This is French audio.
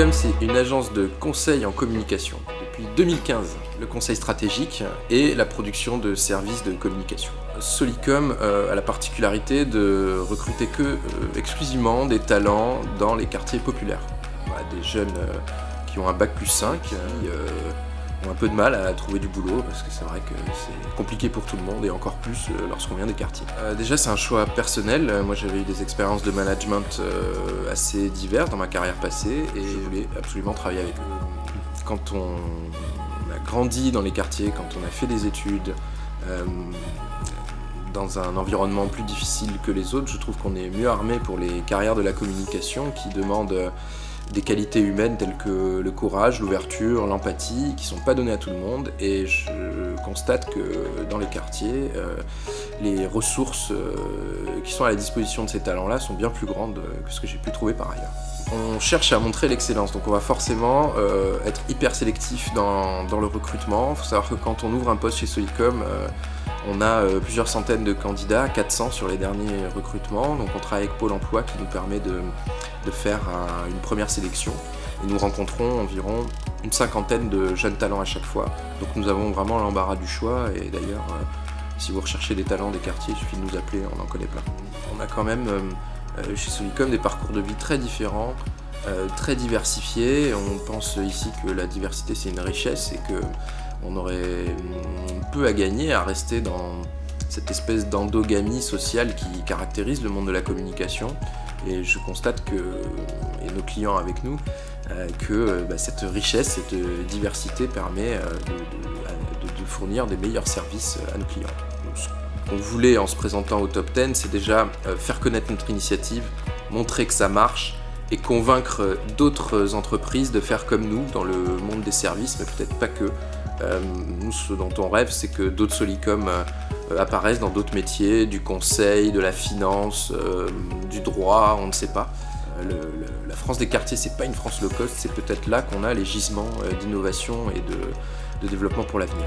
Solicom, c'est une agence de conseil en communication. Depuis 2015, le conseil stratégique et la production de services de communication. Solicom a la particularité de recruter exclusivement des talents dans les quartiers populaires. Des jeunes qui ont un bac+5, qui ont un peu de mal à trouver du boulot, parce que c'est vrai que c'est compliqué pour tout le monde, et encore plus lorsqu'on vient des quartiers. Déjà, c'est un choix personnel. Moi, j'avais eu des expériences de management assez diverses dans ma carrière passée, et je voulais absolument travailler avec eux. Quand on a grandi dans les quartiers, quand on a fait des études, dans un environnement plus difficile que les autres, je trouve qu'on est mieux armé pour les carrières de la communication qui demandent des qualités humaines telles que le courage, l'ouverture, l'empathie, qui ne sont pas données à tout le monde. Et je constate que dans les quartiers, les ressources qui sont à la disposition de ces talents-là sont bien plus grandes que ce que j'ai pu trouver par ailleurs. On cherche à montrer l'excellence, donc on va forcément être hyper sélectif dans le recrutement. Il faut savoir que quand on ouvre un poste chez Solicom, on a plusieurs centaines de candidats, 400 sur les derniers recrutements. Donc on travaille avec Pôle emploi qui nous permet de faire une première sélection. Et nous rencontrons environ une cinquantaine de jeunes talents à chaque fois. Donc nous avons vraiment l'embarras du choix. Et d'ailleurs, si vous recherchez des talents des quartiers, il suffit de nous appeler, on en connaît plein. On a quand même chez Solicom des parcours de vie très différents, très diversifiés. On pense ici que la diversité c'est une richesse et qu'on aurait peu à gagner à rester dans cette espèce d'endogamie sociale qui caractérise le monde de la communication. Et je constate et nos clients avec nous, que cette richesse, cette diversité permet de fournir des meilleurs services à nos clients. Donc, ce qu'on voulait en se présentant au Top 10, c'est déjà faire connaître notre initiative, montrer que ça marche et convaincre d'autres entreprises de faire comme nous dans le monde des services, mais peut-être pas que. Nous, ce dont on rêve, c'est que d'autres Solicom apparaissent dans d'autres métiers, du conseil, de la finance, du droit, on ne sait pas. La France des quartiers, c'est pas une France low cost, c'est peut-être là qu'on a les gisements d'innovation et de développement pour l'avenir.